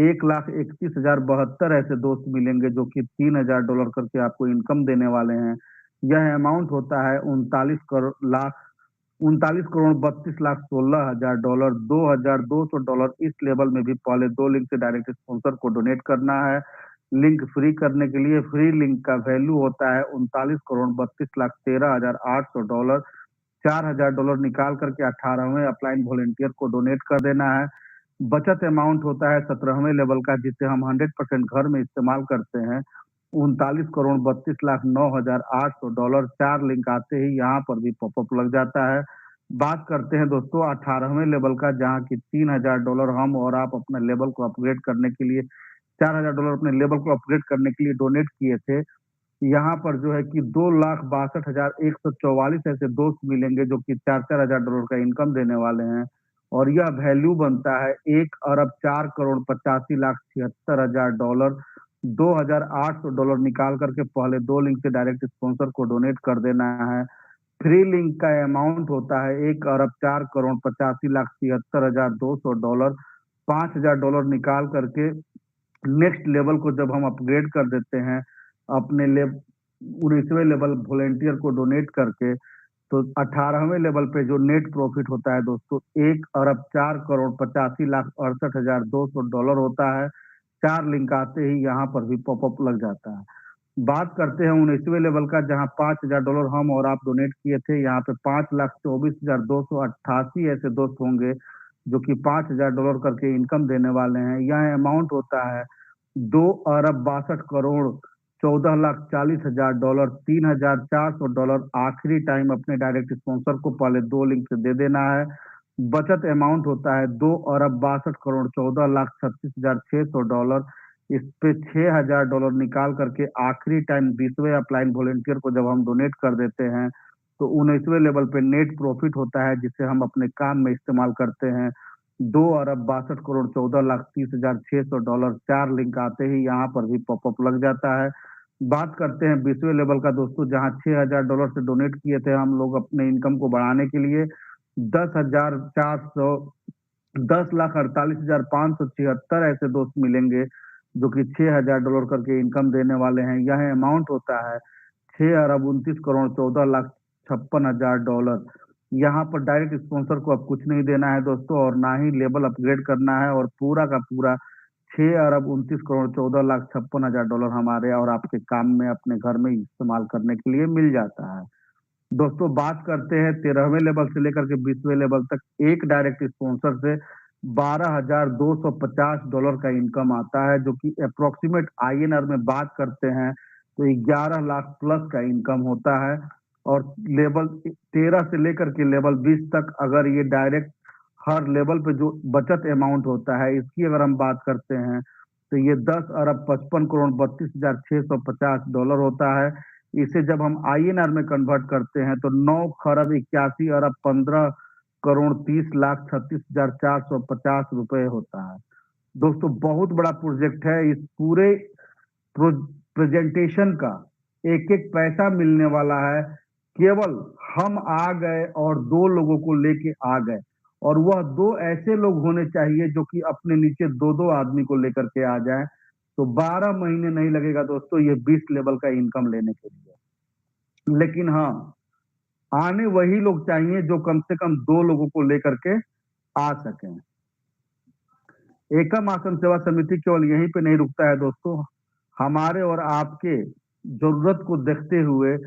1,31,072 ऐसे दोस्त मिलेंगे जो कि $3000 करके आपको इनकम देने वाले हैं। यह अमाउंट होता है 39 करोड़ 32 लाख 16 हजार डॉलर। $2200 इस लेवल में भी पहले 2 लिंक से डायरेक्ट स्पॉन्सर को डोनेट करना है। लिंक फ्री करने के लिए फ्री लिंक का वैल्यू होता है 39 करोड़ 32 लाख 13 हजार 800 डॉलर। $4000 निकाल करके 18वें अपलाइन वॉलेंटियर को डोनेट कर देना है। बचत अमाउंट होता है 17वें लेवल का, जिसे हम 100% घर में इस्तेमाल करते हैं 39 करोड़ 32 लाख 9 हजार 800 डॉलर। 4 लिंक आते ही यहाँ पर भी पॉपअप लग जाता है। बात करते हैं दोस्तों 18वें लेवल का, जहाँ की $3000 हम और आप अपने लेवल को अपग्रेड करने के लिए $4000 अपने लेवल को अपग्रेड करने के लिए डोनेट किए थे। यहाँ पर जो है कि 2,62,144 ऐसे दोस्त मिलेंगे जो कि $4,000 का इनकम देने वाले हैं। और यह वैल्यू बनता है 1 अरब 4 करोड़ 85 लाख 76 हजार डॉलर। $2,800 निकाल करके पहले 2 लिंक से डायरेक्ट स्पॉन्सर को डोनेट कर देना है। फ्री लिंक का अमाउंट होता है 1 अरब 4 करोड़ 85 लाख 76 हजार 200 डॉलर। $5,000 निकाल करके नेक्स्ट लेवल को जब हम अपग्रेड कर देते हैं अपने 19वें लेवल वॉलेंटियर को डोनेट करके, तो 18वें लेवल पे जो नेट प्रॉफिट होता है दोस्तों 1 अरब 4 करोड़ 85 लाख 68 हजार 200 डॉलर होता है। 4 लिंक आते ही यहाँ पर भी पॉपअप लग जाता है। बात करते हैं 19वें लेवल का, जहाँ $5,000 हम और आप डोनेट किए थे। यहाँ पे 5,24,288 ऐसे दोस्त होंगे जो कि $5,000 करके इनकम देने वाले हैं। यह अमाउंट होता है 2 अरब 62 करोड़ 14 लाख 40 हजार डॉलर। $3,400 आखिरी टाइम अपने डायरेक्ट स्पॉन्सर को पहले 2 लिंक से दे देना है। बचत अमाउंट होता है 2 अरब 62 करोड़ 14 लाख 36 हजार 600 डॉलर। इस पे $6,000 निकाल करके आखिरी टाइम 20वें अपलाइन वॉलेंटियर को जब हम डोनेट कर देते हैं तो 19वें लेवल पे नेट प्रॉफिट होता है, जिसे हम अपने काम में इस्तेमाल करते हैं 2 अरब 62 करोड़ 14 लाख 30 हजार 600 डॉलर। 4 लिंक आते ही यहाँ पर भी पॉपअप लग जाता है। बात करते हैं 20वें लेवल का दोस्तों, जहाँ $6,000 से डोनेट किए थे हम लोग अपने इनकम को बढ़ाने के लिए। 10,48,576 ऐसे दोस्त मिलेंगे जो कि $6,000 करके इनकम देने वाले हैं। यह अमाउंट होता है 6 अरब 29 करोड़ 14 लाख 56 हजार डॉलर। यहाँ पर डायरेक्ट स्पॉन्सर को अब कुछ नहीं देना है दोस्तों, और ना ही लेवल अपग्रेड करना है, और पूरा का पूरा 6 अरब 29 करोड़ 14 लाख 56 हजार डॉलर हमारे और आपके काम में अपने घर में इस्तेमाल करने के लिए मिल जाता है। दोस्तों बात करते हैं 13वें लेवल से लेकर के 20वें लेवल तक एक डायरेक्ट स्पॉन्सर से $12,250 का इनकम आता है, जो कि अप्रोक्सीमेट INR में बात करते हैं तो 11 लाख प्लस का इनकम होता है। और लेवल 13 से लेकर के लेवल 20 तक अगर ये डायरेक्ट हर लेवल पे जो बचत अमाउंट होता है इसकी अगर हम बात करते हैं तो ये 10 अरब 55 करोड़ 32 हजार 650 डॉलर होता है। इसे जब हम INR में कन्वर्ट करते हैं तो 9 खरब 81 अरब 15 करोड़ 30 लाख 36 हजार 450 रुपए होता है। दोस्तों बहुत बड़ा प्रोजेक्ट है। इस पूरे प्रेजेंटेशन का एक एक पैसा मिलने वाला है। केवल हम आ गए और 2 लोगों को लेके आ गए, और वह 2 ऐसे लोग होने चाहिए जो कि अपने नीचे 2-2 आदमी को लेकर के आ जाएं। तो 12 महीने नहीं लगेगा दोस्तों ये 20 लेवल का इनकम लेने के लिए। लेकिन हाँ, आने वही लोग चाहिए जो कम से कम 2 लोगों को लेकर के आ सकें। एकम आश्रम सेवा समिति केवल यहीं पे नहीं रुकता है दोस्तों। हमारे और आपके जरूरत को देखते हुए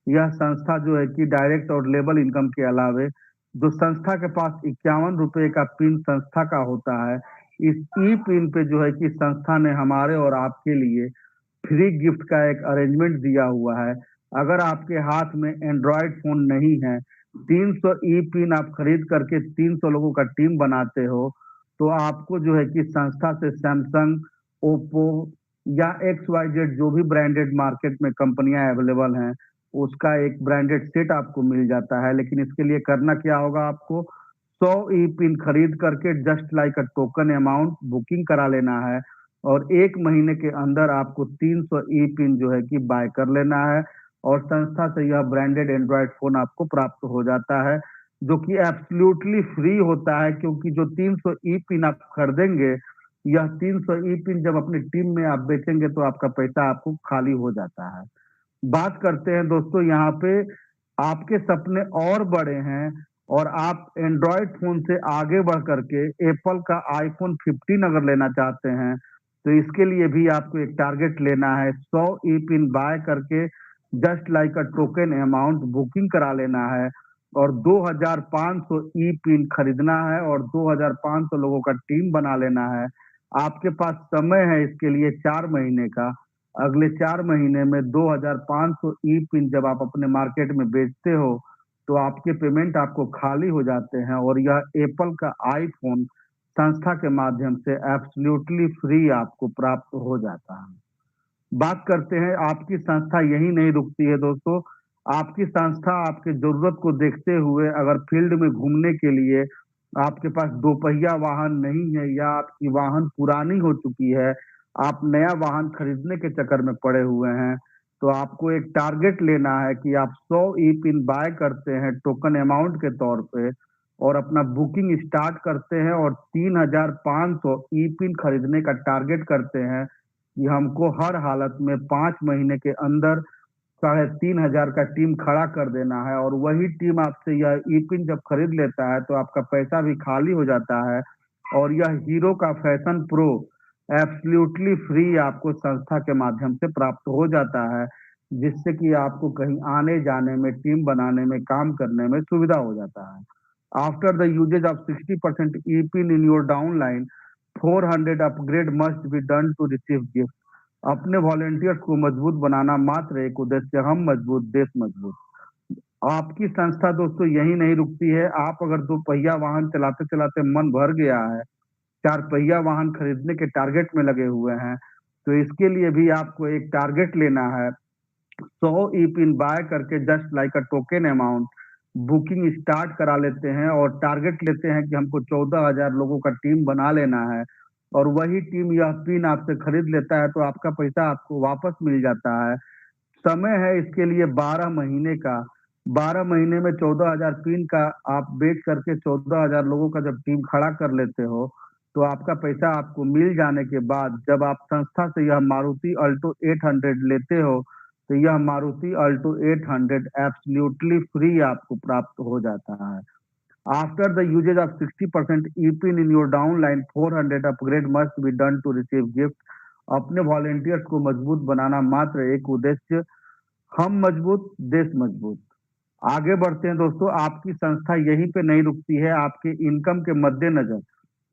यह संस्था जो है कि डायरेक्ट और लेबल इनकम के अलावे जो संस्था के पास 51 रुपए का पिन संस्था का होता है, इस ई पिन पे जो है कि संस्था ने हमारे और आपके लिए फ्री गिफ्ट का एक अरेंजमेंट दिया हुआ है। अगर आपके हाथ में एंड्रॉयड फोन नहीं है, 300 ई पिन आप खरीद करके 300 लोगों का टीम बनाते हो, तो आपको जो है कि संस्था से सैमसंग, ओप्पो, या XYZ जो भी ब्रांडेड मार्केट में कंपनियां अवेलेबल हैं, उसका एक ब्रांडेड सेट आपको मिल जाता है। लेकिन इसके लिए करना क्या होगा, आपको 100 ई पिन खरीद करके just like a token amount booking करा लेना है, और 1 महीने के अंदर आपको 300 ई पिन जो है कि बाय कर लेना है, और संस्था से यह ब्रांडेड एंड्रॉयड फोन आपको प्राप्त हो जाता है, जो कि एब्सोल्युटली फ्री होता है। क्योंकि जो 300 ई पिन आप खरीदेंगे, यह 300 ई पिन जब अपनी टीम में आप बेचेंगे तो आपका पैसा आपको खाली हो जाता है। बात करते हैं दोस्तों, यहाँ पे आपके सपने और बड़े हैं और आप एंड्रॉयड फोन से आगे बढ़ करके एप्पल का आईफोन 15 अगर लेना चाहते हैं, तो इसके लिए भी आपको एक टारगेट लेना है। 100 ई पिन बाय करके just like a token amount booking करा लेना है, और 2500 ई पिन खरीदना है, और 2500 लोगों का टीम बना लेना है। आपके पास समय है इसके लिए 4 महीने का। अगले 4 महीने में 2500 ई पिन जब आप अपने मार्केट में बेचते हो, तो आपके पेमेंट आपको खाली हो जाते हैं, और यह एप्पल का आईफोन संस्था के माध्यम से एब्सोल्युटली फ्री आपको प्राप्त हो जाता है। बात करते हैं, आपकी संस्था यही नहीं रुकती है दोस्तों। आपकी संस्था आपके जरूरत को देखते हुए अगर फील्ड में घूमने के लिए आपके पास दोपहिया वाहन नहीं है, या आपकी वाहन पुरानी हो चुकी है, आप नया वाहन खरीदने के चक्कर में पड़े हुए हैं, तो आपको एक टारगेट लेना है कि आप 100 ई पिन बाय करते हैं टोकन अमाउंट के तौर पे, और अपना बुकिंग स्टार्ट करते हैं, और 3500 ई पिन खरीदने का टारगेट करते हैं कि हमको हर हालत में 5 महीने के अंदर 3500 का टीम खड़ा कर देना है। और वही टीम आपसे यह ई पिन जब खरीद लेता है, तो आपका पैसा भी खाली हो जाता है, और यह हीरो का फैशन प्रो एब्सोल्युटली फ्री आपको संस्था के माध्यम से प्राप्त हो जाता है, जिससे कि आपको कहीं आने जाने में, टीम बनाने में, काम करने में सुविधा हो जाता है। After the uses of 60% E pin in your downline, 400 upgrade must be done to receive gift. अपने वॉलेंटियर्स को मजबूत बनाना मात्र एक उद्देश्य, हम मजबूत देश मजबूत। आपकी संस्था दोस्तों यही नहीं रुकती है। आप अगर दो पहिया वाहन चलाते चलाते मन भर गया है, 4 पहिया वाहन खरीदने के टारगेट में लगे हुए हैं, तो इसके लिए भी आपको एक टारगेट लेना है। 100 ई पिन बाय करके just like a token amount booking start करा लेते हैं, और टारगेट लेते हैं कि हमको 14,000 लोगों का टीम बना लेना है, और वही टीम यह पिन आपसे खरीद लेता है, तो आपका पैसा आपको वापस मिल जाता है। समय है इसके लिए 12 महीने का। 12 महीने में 14,000 पिन का आप बेच करके 14,000 लोगों का जब टीम खड़ा कर लेते हो, तो आपका पैसा आपको मिल जाने के बाद जब आप संस्था से यह मारुति अल्टो 800 लेते हो, तो यह मारुति अल्टो 800 एब्सोल्युटली फ्री आपको प्राप्त हो जाता है। After the uses of 60% e pin in your downline, 400 upgrade must be done to receive gift. अपने वॉलेंटियर्स को मजबूत बनाना मात्र एक उद्देश्य, हम मजबूत देश मजबूत। आगे बढ़ते हैं दोस्तों, आपकी संस्था यहीं पे नहीं रुकती है। आपके इनकम के मद्देनजर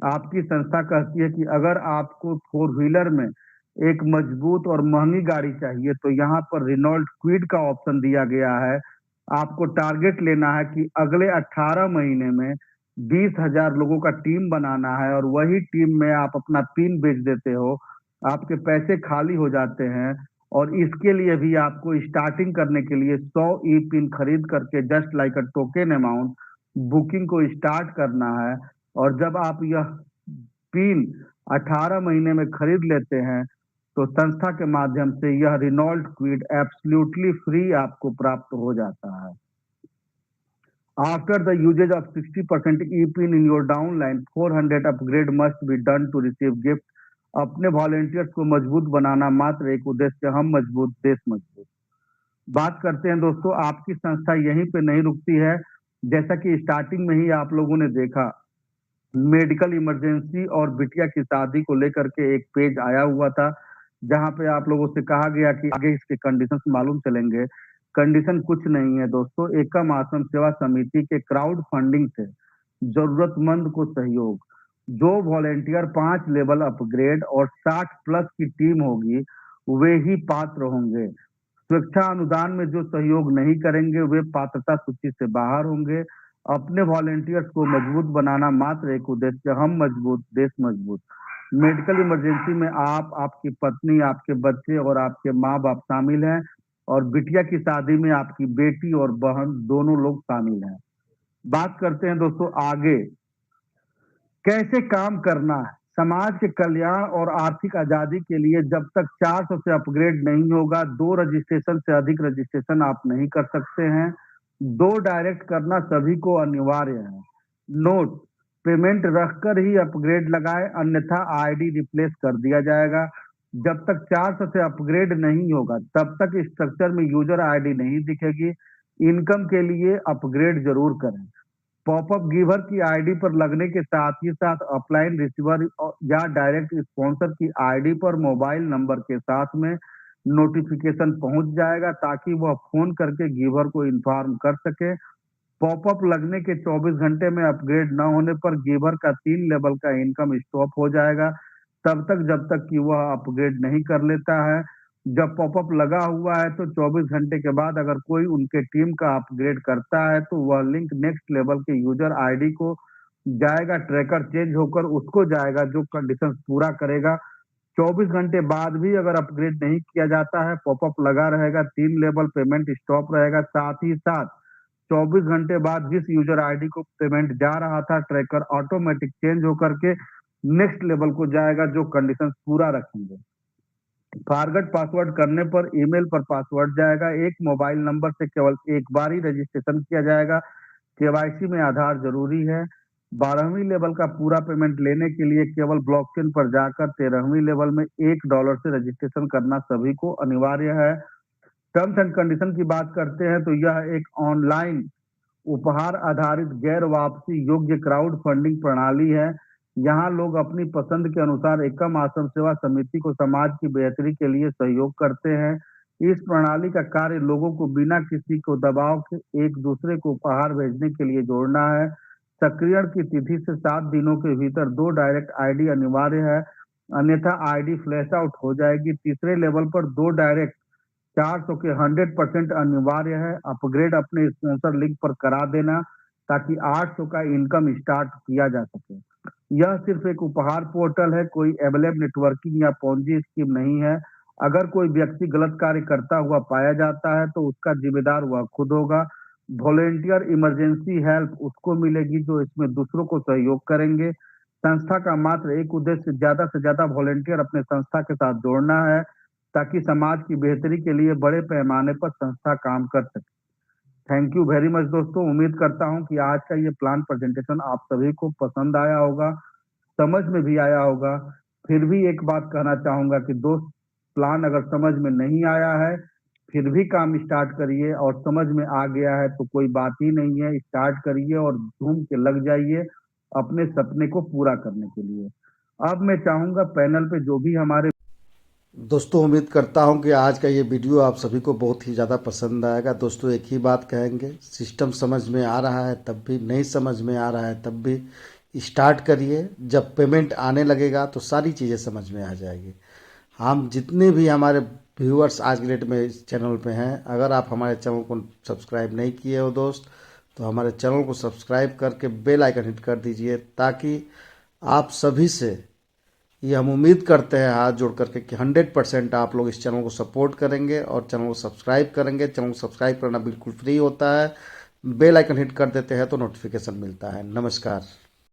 आपकी संस्था कहती है कि अगर आपको फोर व्हीलर में एक मजबूत और महंगी गाड़ी चाहिए, तो यहाँ पर रिनॉल्ट क्विड का ऑप्शन दिया गया है। आपको टारगेट लेना है कि अगले 18 महीने में 20,000 लोगों का टीम बनाना है, और वही टीम में आप अपना पिन बेच देते हो, आपके पैसे खाली हो जाते हैं। और इसके लिए भी आपको स्टार्टिंग करने के लिए 100 ई पिन खरीद करके just like a token amount booking को स्टार्ट करना है। और जब आप यह पिन 18 महीने में खरीद लेते हैं, तो संस्था के माध्यम से यह रिनॉल्ट क्विड एब्सोल्युटली फ्री आपको प्राप्त हो जाता है। After the uses of 60% E pin in your downline, 400 upgrade must be done to receive gift. अपने वॉलेंटियर्स को मजबूत बनाना मात्र एक उद्देश्य, हम मजबूत देश मजबूत। बात करते हैं दोस्तों, आपकी संस्था यहीं पे नहीं रुकती है। जैसा कि स्टार्टिंग में ही आप लोगों ने देखा, मेडिकल इमरजेंसी और बिटिया की शादी को लेकर के एक पेज आया हुआ था, जहां पे आप लोगों से कहा गया कि आगे इसके कंडीशंस मालूम चलेंगे। कंडीशन कुछ नहीं है दोस्तों, एकम आश्रम सेवा समिति के क्राउड फंडिंग से जरूरतमंद को सहयोग। जो वॉलेंटियर 5 लेवल अपग्रेड और 60 प्लस की टीम होगी, वे ही पात्र होंगे। स्वेच्छा अनुदान में जो सहयोग नहीं करेंगे, वे पात्रता सूची से बाहर होंगे। अपने वॉलेंटियर्स को मजबूत बनाना मात्र एक उद्देश्य, हम मजबूत देश मजबूत। मेडिकल इमरजेंसी में आप, आपकी पत्नी, आपके बच्चे और आपके माँ बाप शामिल हैं, और बिटिया की शादी में आपकी बेटी और बहन दोनों लोग शामिल हैं। बात करते हैं दोस्तों आगे, कैसे काम करना है। समाज के कल्याण और आर्थिक आजादी के लिए जब तक 400 से अपग्रेड नहीं होगा, 2 रजिस्ट्रेशन से अधिक रजिस्ट्रेशन आप नहीं कर सकते हैं। 2 डायरेक्ट करना सभी को अनिवार्य है। नोट, पेमेंट रखकर ही अपग्रेड लगाए, अन्यथा आईडी रिप्लेस कर दिया जाएगा। जब तक 400 से अपग्रेड नहीं होगा तब तक स्ट्रक्चर में यूजर आईडी नहीं दिखेगी। इनकम के लिए अपग्रेड जरूर करें। पॉपअप गिवर की आईडी पर लगने के साथ ही साथ अपलाइन रिसीवर या डायरेक्ट स्पॉन्सर की आईडी पर मोबाइल नंबर के साथ में नोटिफिकेशन पहुंच जाएगा, ताकि वह फोन करके गिवर को इन्फॉर्म कर सके। पॉपअप लगने के 24 घंटे में अपग्रेड न होने पर गिवर का 3 लेवल का इनकम स्टॉप हो जाएगा, तब तक जब तक कि वह अपग्रेड नहीं कर लेता है। जब पॉपअप लगा हुआ है तो 24 घंटे के बाद अगर कोई उनके टीम का अपग्रेड करता है तो वह लिंक नेक्स्ट लेवल के यूजर आईडी को जाएगा, ट्रैकर चेंज होकर उसको जाएगा जो कंडीशन पूरा करेगा। 24 घंटे बाद भी अगर अपग्रेड नहीं किया जाता है, पॉपअप लगा रहेगा, 3 लेवल पेमेंट स्टॉप रहेगा। साथ ही साथ 24 घंटे बाद जिस यूजर आईडी को पेमेंट जा रहा था, ट्रैकर ऑटोमेटिक चेंज होकर के नेक्स्ट लेवल को जाएगा जो कंडीशन पूरा रखेंगे। फॉरगेट पासवर्ड करने पर ईमेल पर पासवर्ड जाएगा। एक मोबाइल नंबर से केवल एक बार ही रजिस्ट्रेशन किया जाएगा। केवाईसी में आधार जरूरी है। 12वीं लेवल का पूरा पेमेंट लेने के लिए केवल ब्लॉकचेन पर जाकर 13वीं लेवल में $1 से रजिस्ट्रेशन करना सभी को अनिवार्य है। टर्म्स एंड कंडीशन की बात करते हैं तो यह एक ऑनलाइन उपहार आधारित गैर वापसी योग्य क्राउड फंडिंग प्रणाली है। यहाँ लोग अपनी पसंद के अनुसार एकम आश्रम सेवा समिति को समाज की बेहतरी के लिए सहयोग करते हैं। इस प्रणाली का कार्य लोगों को बिना किसी को दबाव के एक दूसरे को उपहार भेजने के लिए जोड़ना है। सक्रियण की तिथि से 7 दिनों के भीतर 2 डायरेक्ट आईडी अनिवार्य है, अन्यथा आईडी फ्लैश आउट हो जाएगी। तीसरे लेवल पर 2 डायरेक्ट 400 के 100% अनिवार्य है। अपग्रेड अपने स्पॉन्सर लिंक पर करा देना ताकि 800 का इनकम स्टार्ट किया जा सके। यह सिर्फ एक उपहार पोर्टल है, कोई एबलेब नेटवर्किंग या पॉन्जी स्कीम नहीं है। अगर कोई व्यक्ति गलत कार्य करता हुआ पाया जाता है तो उसका जिम्मेदार वह खुद होगा। वॉलेंटियर इमरजेंसी हेल्प उसको मिलेगी जो इसमें दूसरों को सहयोग करेंगे। संस्था का मात्र एक उद्देश्य से ज्यादा वॉलेंटियर अपने संस्था के साथ जोड़ना है, ताकि समाज की बेहतरी के लिए बड़े पैमाने पर संस्था काम कर सके। थैंक यू वेरी मच दोस्तों। उम्मीद करता हूं कि आज का ये प्लान प्रेजेंटेशन आप सभी को पसंद आया होगा, समझ में भी आया होगा। फिर भी एक बात कहना चाहूंगा कि दोस्त, प्लान अगर समझ में नहीं आया है फिर भी काम स्टार्ट करिए, और समझ में आ गया है तो कोई बात ही नहीं है, स्टार्ट करिए और झूम के लग जाइए अपने सपने को पूरा करने के लिए। अब मैं चाहूंगा पैनल पे जो भी हमारे दोस्तों, उम्मीद करता हूं कि आज का ये वीडियो आप सभी को बहुत ही ज़्यादा पसंद आएगा। दोस्तों, एक ही बात कहेंगे, सिस्टम समझ में आ रहा है तब भी, नहीं समझ में आ रहा है तब भी स्टार्ट करिए। जब पेमेंट आने लगेगा तो सारी चीज़ें समझ में आ जाएगी। हम जितने भी हमारे व्यूअर्स आज की डेट में इस चैनल पे हैं, अगर आप हमारे चैनल को सब्सक्राइब नहीं किए हो दोस्त, तो हमारे चैनल को सब्सक्राइब करके बेल आइकन हिट कर दीजिए, ताकि आप सभी से ये हम उम्मीद करते हैं हाथ जोड़ करके कि 100% आप लोग इस चैनल को सपोर्ट करेंगे और चैनल को सब्सक्राइब करेंगे। चैनल को सब्सक्राइब करना बिल्कुल फ्री होता है, बेल आइकन हिट कर देते हैं तो नोटिफिकेशन मिलता है। नमस्कार।